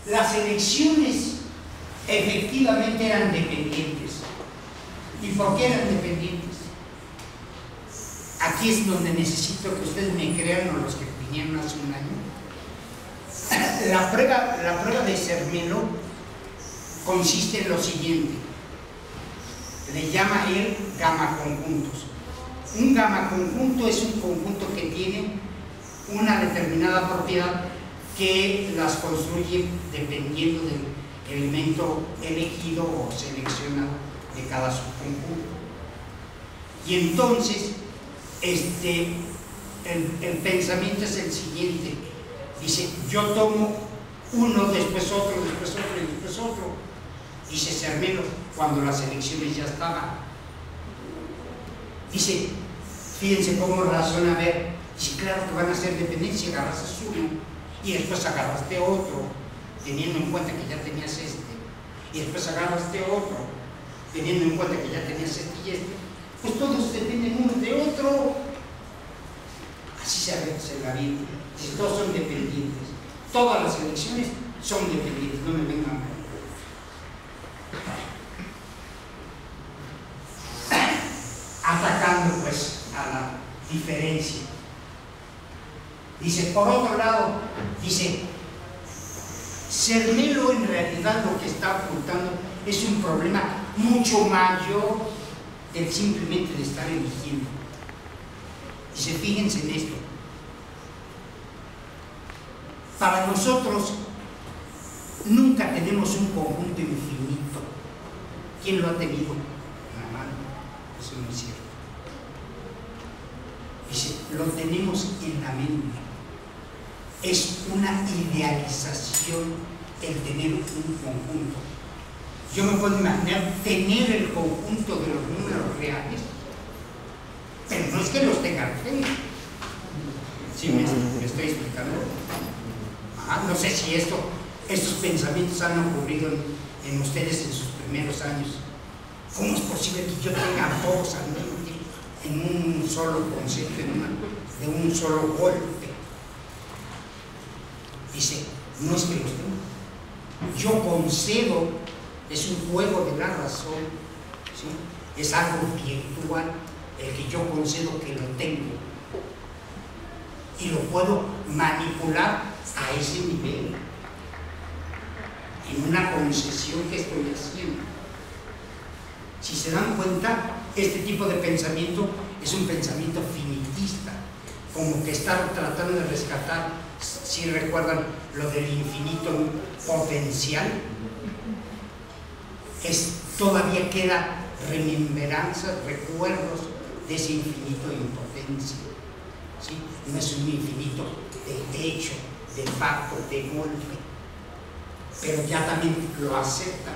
las elecciones efectivamente eran dependientes. ¿Y por qué eran dependientes? Aquí es donde necesito que ustedes me crean, o los que vinieron hace un año. La prueba de Zermelo consiste en lo siguiente. Le llama él gamma conjuntos. Un gamma conjunto es un conjunto que tiene una determinada propiedad que las construye dependiendo del elemento elegido o seleccionado de cada subconjunto. Y entonces el pensamiento es el siguiente. Dice, yo tomo uno, después otro, después otro y después otro. Dice Zermelo, cuando las elecciones ya estaban. Dice, fíjense cómo razona. A ver, sí, claro que van a ser dependencia. Agarraste uno y después agarraste otro, teniendo en cuenta que ya tenías este, y después agarraste otro, teniendo en cuenta que ya tenías este y este. Pues todos dependen uno de otro. Así se la vida. Todos son dependientes. Todas las elecciones son dependientes. No me vengan atacando pues a la diferencia. Dice, por otro lado, dice, Zermelo en realidad lo que está ocultando es un problema mucho mayor del simplemente de estar eligiendo. Dice, fíjense en esto. Para nosotros nunca tenemos un conjunto infinito. ¿Quién lo ha tenido? La mano. Eso no es cierto. Dice, lo tenemos en la mente. Es una idealización el tener un conjunto. Yo me puedo imaginar tener el conjunto de los números reales, pero no es que los tenga reales. ¿Sí me estoy explicando? No sé si estos pensamientos han ocurrido en ustedes en sus primeros años. ¿Cómo es posible que yo tenga dos al mismo tiempo en un solo concepto, de un solo golpe? Dice, no es que los tenga. Yo concedo, es un juego de la razón, ¿sí? Es algo virtual el que yo concedo que lo tengo. Y lo puedo manipular a ese nivel, en una concesión que estoy haciendo. Si se dan cuenta, este tipo de pensamiento es un pensamiento finitista, como que está tratando de rescatar, si recuerdan lo del infinito potencial, todavía queda remembranzas, recuerdos de ese infinito en potencia, ¿sí? No es un infinito de hecho, de pacto, de golpe, pero ya también lo aceptan.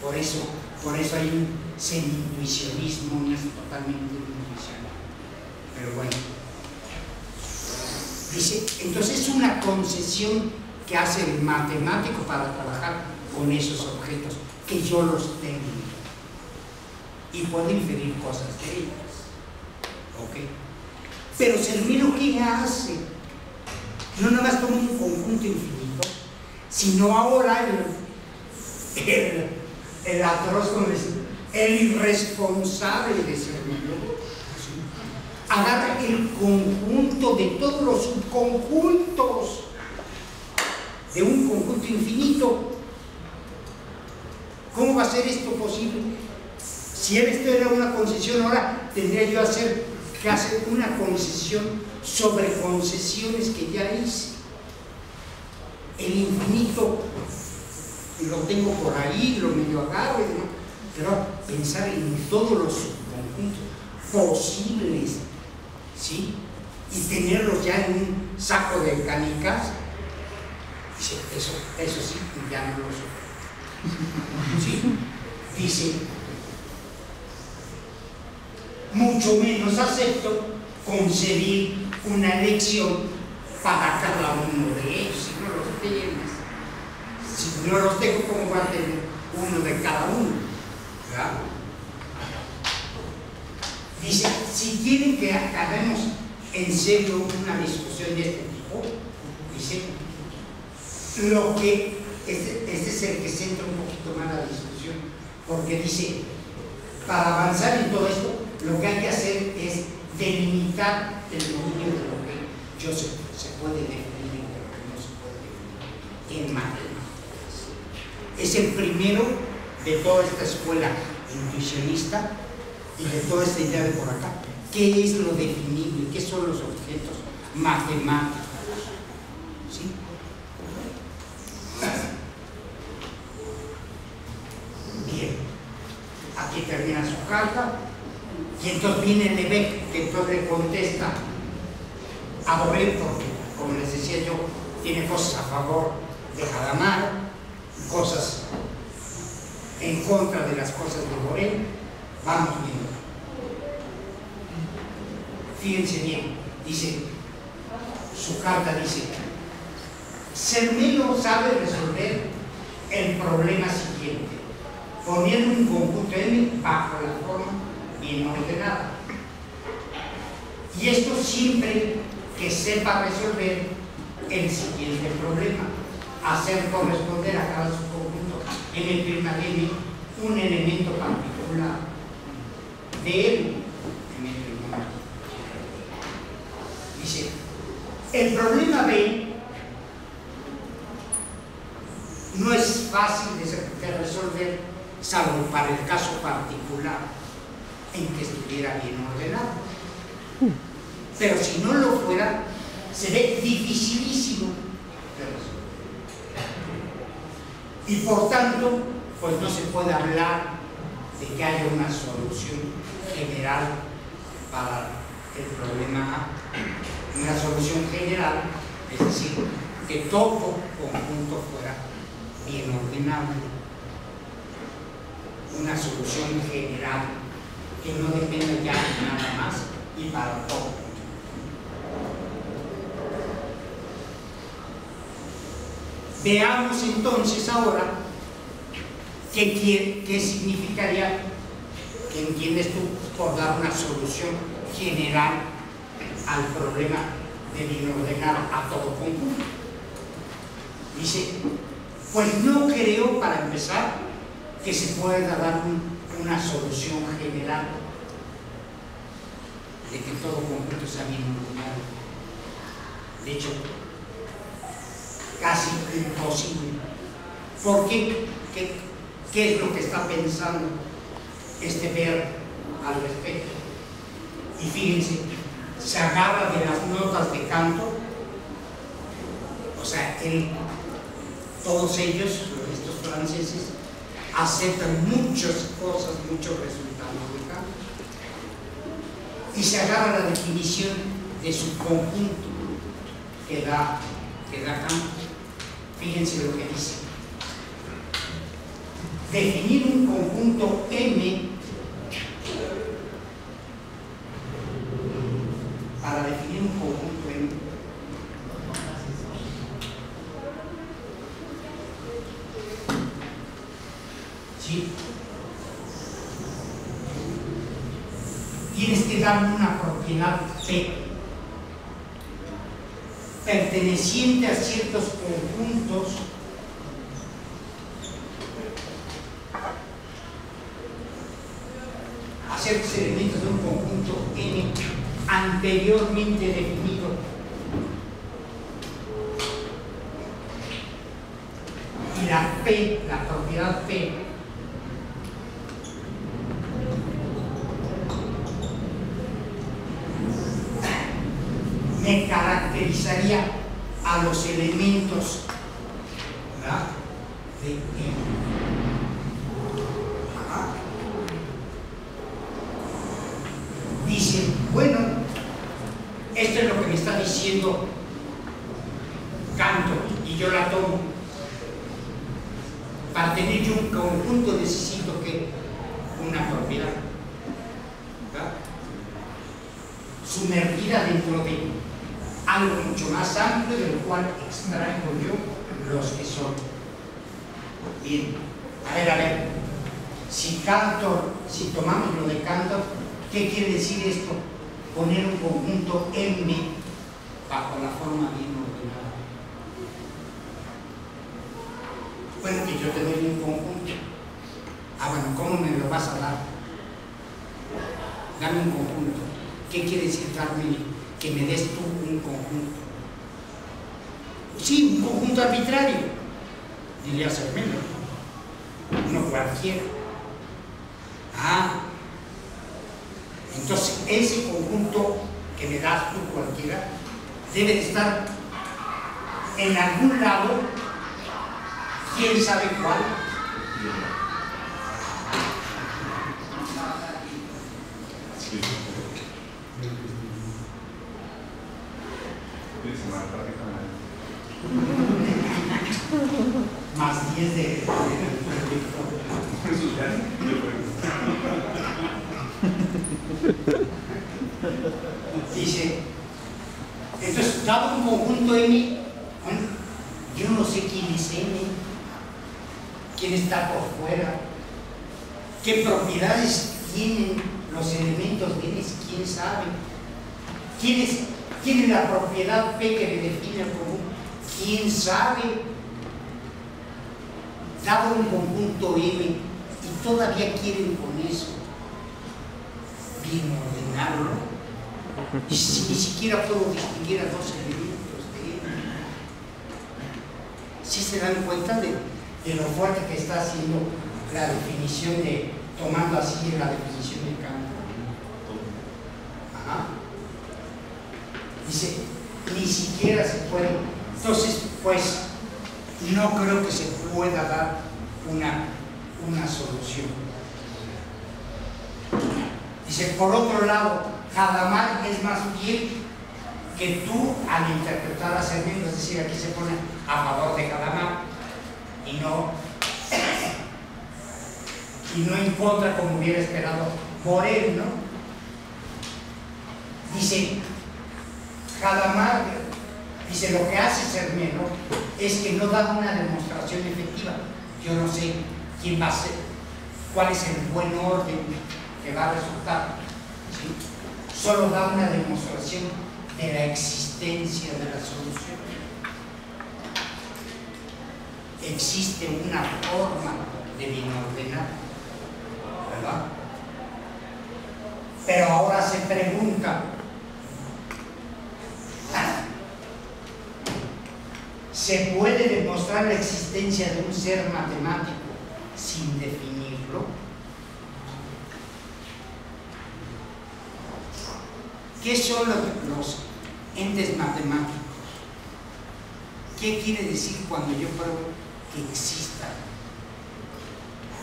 Por eso hay un semi-intuicionismo, no es totalmente intuición. Pero bueno, dice, entonces es una concesión que hace el matemático para trabajar con esos objetos, que yo los tengo y puedo inferir cosas de ellas. ¿Ok? Pero Zermelo, ¿qué hace? No nada más toma un conjunto infinito, sino ahora el atroz, como decir, el irresponsable de Zermelo, ¿sí? Agarra el conjunto de todos los subconjuntos de un conjunto infinito. ¿Cómo va a ser esto posible? Si esto era una concesión, ahora tendría yo que hacer una concesión sobre concesiones que ya hice. El infinito lo tengo por ahí, lo medio agarro, ¿no? Pero pensar en todos los subconjuntos posibles, ¿sí? Y tenerlos ya en un saco de canicas, eso sí, ya no lo sé. ¿Sí? Dice, mucho menos acepto concebir una elección para cada uno de ellos. Si no los tienes, si no los tengo, ¿cómo va a tener uno de cada uno? ¿Verdad? Dice, si quieren que acabemos en serio una discusión de este tipo, dice, lo que este es el que centra un poquito más la discusión, porque dice, para avanzar en todo esto, lo que hay que hacer es delimitar el dominio de lo que se puede definir y de lo que no se puede definir en matemáticas. Es el primero de toda esta escuela intuicionista y de toda esta idea de por acá. ¿Qué es lo definible? ¿Qué son los objetos matemáticos? ¿Sí? Bien, aquí termina su carta y entonces viene Lebec, que entonces le contesta a Borel, porque como les decía yo, tiene cosas a favor de Hadamard, cosas en contra de las cosas de Borel. Vamos viendo. Fíjense bien, dice, su carta dice, Zermelo sabe resolver el problema siguiente, poniendo un conjunto M bajo la forma bien ordenada. Y esto siempre que sepa resolver el siguiente problema, hacer corresponder a cada subconjunto en el prima M un elemento particular de él en el prima M. Dice, el problema B no es fácil de resolver, salvo para el caso particular en que estuviera bien ordenado. Pero si no lo fuera, se ve dificilísimo de resolver. Y por tanto, pues no se puede hablar de que haya una solución general para el problema A. Una solución general, es decir, que todo conjunto fuera bien ordenado. Una solución general que no dependa ya de nada más y para todo. Veamos entonces ahora qué significaría, que entiendes tú por dar una solución general al problema de bien ordenar a todo conjunto. Dice, pues no creo, para empezar, que se pueda dar una solución general de que todo conjunto sea bien ordenado. De hecho, casi imposible. ¿Por qué? ¿Qué es lo que está pensando este ver al respecto? Y fíjense, se agarra de las notas de Cantor, o sea, todos ellos, estos franceses, aceptan muchas cosas, muchos resultados de Cantor, y se agarra la definición de su conjunto que da Cantor. Fíjense lo que dice. Definir un conjunto M, para definir un conjunto M, ¿sí? Tienes que darle una propiedad P perteneciente a ciertos conjuntos a ciertos elementos de un conjunto N anteriormente definido. Y la P, la propiedad P, me caracterizaría a los elementos, ¿verdad?, de M. Dice, bueno, esto es lo que me está diciendo Cantor y yo la tomo. Para tener yo un conjunto necesito que una propiedad, ¿verdad?, sumergida dentro de algo mucho más amplio del cual extraigo yo los que son. Bien, a ver, si tomamos lo de Cantor, ¿qué quiere decir esto? Poner un conjunto M bajo la forma bien ordenada. Bueno, que yo te doy un conjunto. Ah, bueno, ¿cómo me lo vas a dar? Dame un conjunto. ¿Qué quiere decir darme? Que me des tú un conjunto. Sí, un conjunto arbitrario, diría Cermelo, no cualquiera. Ah, entonces ese conjunto que me das tú cualquiera debe de estar en algún lado, quién sabe cuál. Más 10 de dice, entonces, dado un conjunto M, bueno, yo no sé quién es M, quién está por fuera, qué propiedades tienen los elementos de M, quién sabe, quién es la propiedad P que me define el conjunto, quién sabe. Dado un conjunto M y todavía quieren con eso bien ordenarlo, y si ni siquiera puedo distinguir a dos elementos de M. ¿Sí se dan cuenta de lo fuerte que está haciendo la definición de, tomando así la definición de Kant? Ajá. Dice, ni siquiera se puede. Entonces, pues, no creo que se pueda dar una solución. Dice, por otro lado, Hadamard es más fiel que tú al interpretar a Cermelo, es decir, aquí se pone a favor de Hadamard y no en contra como hubiera esperado por él, ¿no? Dice, Hadamard, dice, lo que hace Cermelo es que no da una demostración efectiva. Yo no sé quién va a ser, cuál es el buen orden que va a resultar, ¿sí? Solo da una demostración de la existencia de la solución. Existe una forma de bien ordenar, ¿verdad? Pero ahora se pregunta, ¿se puede demostrar la existencia de un ser matemático sin definirlo? ¿Qué son los entes matemáticos? ¿Qué quiere decir cuando yo pruebo que exista?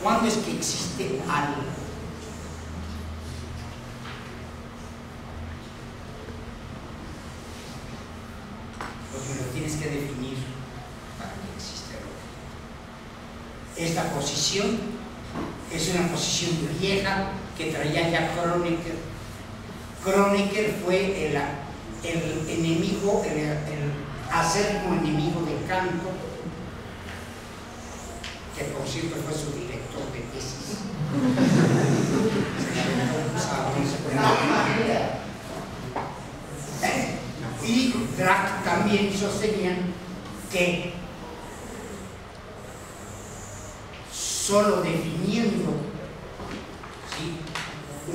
¿Cuándo es que existe algo? Pues me lo tienes que definir para que exista algo. Esta posición es una posición vieja que traía ya Kronecker. Kronecker fue el enemigo, el acérrimo enemigo de Cantor, que por cierto fue su director de tesis. Y Dirac también sostenían que solo definiendo, ¿sí?,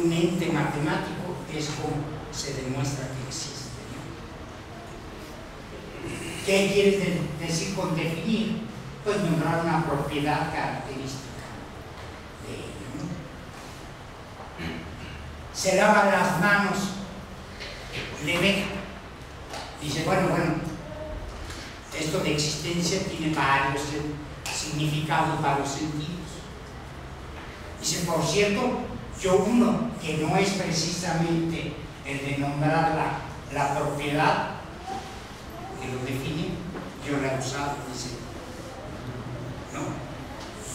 un ente matemático es como se demuestra que existe, ¿no? ¿Qué quieres decir con definir? Pues nombrar una propiedad característica de ello, ¿no? Se lava las manos, le ve, dice, bueno, esto de existencia tiene varios significados, varios sentidos. Dice, por cierto, yo uno que no es precisamente el de nombrar la propiedad que lo define, yo lo he usado, dice, ¿no?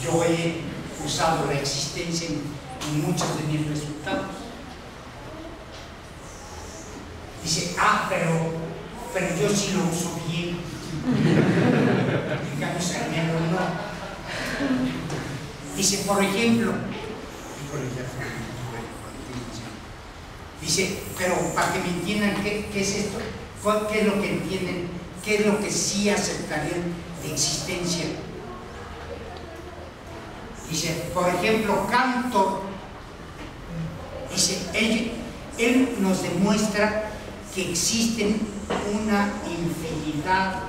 Yo he usado la existencia en muchos de mis resultados. Dice, pero yo sí lo uso bien. En cambio, Cermelo no. Dice, por ejemplo, dice, pero para que me entiendan qué es esto, qué es lo que entienden, qué es lo que sí aceptarían de existencia. Dice, por ejemplo, Cantor, dice, él nos demuestra que existen una infinidad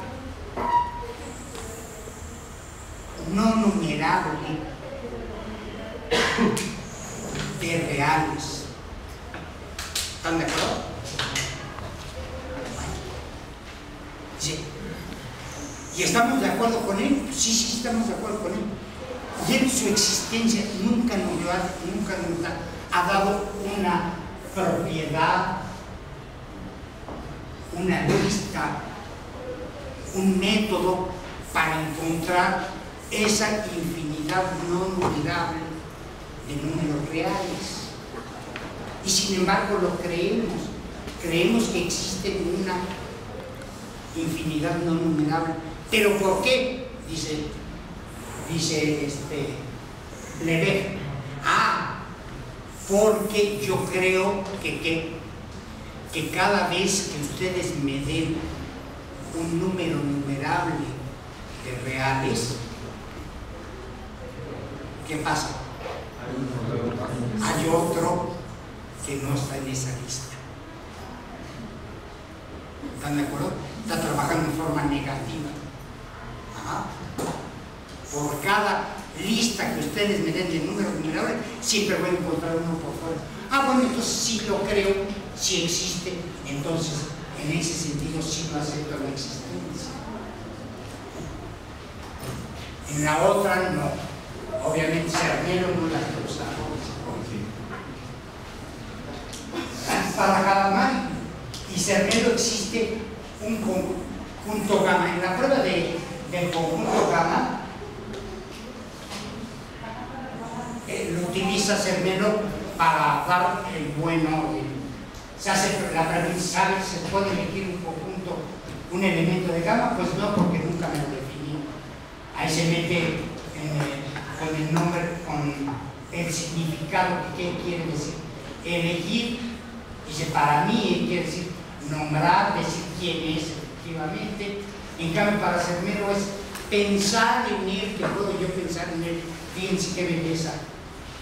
no numerable de reales. ¿Están de acuerdo? Dice, ¿y estamos de acuerdo con él? Sí, estamos de acuerdo con él. Y en su existencia nunca nos ha dado una propiedad, una lista, un método para encontrar esa infinidad no numerable de números reales. Y sin embargo lo creemos que existe una infinidad no numerable. ¿Pero por qué? Dice Lebesgue. Porque yo creo que cada vez que ustedes me den un número numerable de reales, ¿qué pasa? Hay otro que no está en esa lista. ¿Están de acuerdo? Está trabajando en forma negativa. Por cada lista que ustedes me den de números numerables, siempre voy a encontrar uno por fuera. Bueno, entonces sí lo creo, sí existe, entonces en ese sentido sí lo acepto la existencia. En la otra no. Obviamente Zermelo no la usa. Para Hadamard y Zermelo existe un conjunto gamma. En la prueba del conjunto gamma lo utiliza Zermelo para dar el bueno. Se hace la pregunta, ¿sabes? ¿Se puede elegir un conjunto, un elemento de gamma? Pues no, porque nunca me lo definí. Ahí se mete con el nombre, con el significado, que qué quiere decir. Elegir, dice, para mí quiere decir nombrar, decir quién es efectivamente. En cambio, para Zermelo es pensar en él, que puedo yo pensar en él. Fíjense qué belleza.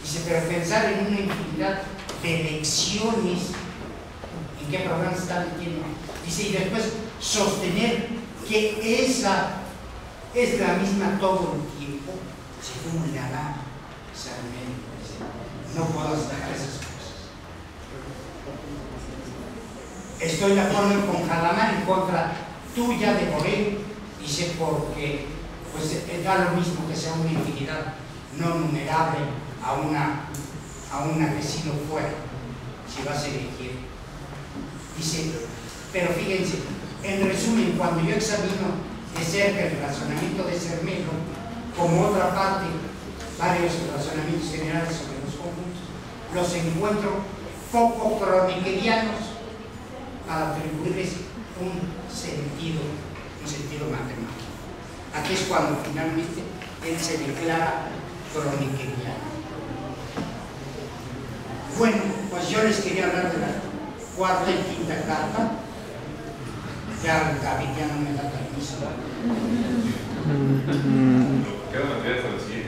Dice, pero pensar en una infinidad de elecciones, ¿en qué programa se está metiendo? Dice, y después sostener que esa es la misma todo el tiempo. Según le hará Zermelo, no puedo dejar esas cosas. Estoy de acuerdo con Hadamard en contra tuya de Borel, dice, porque pues da lo mismo que sea una infinidad no numerable a una que sí lo fuera, si vas a elegir. Dice, pero fíjense, en resumen, cuando yo examino de cerca el razonamiento de Zermelo, como otra parte, varios razonamientos generales sobre los conjuntos, los encuentro poco kroneckerianos para atribuirles un sentido matemático. Aquí es cuando finalmente él se declara kroneckeriano. Bueno, pues yo les quería hablar de la cuarta y quinta carta. Ya David ya no me da permiso. ¿Qué no me quieres decir?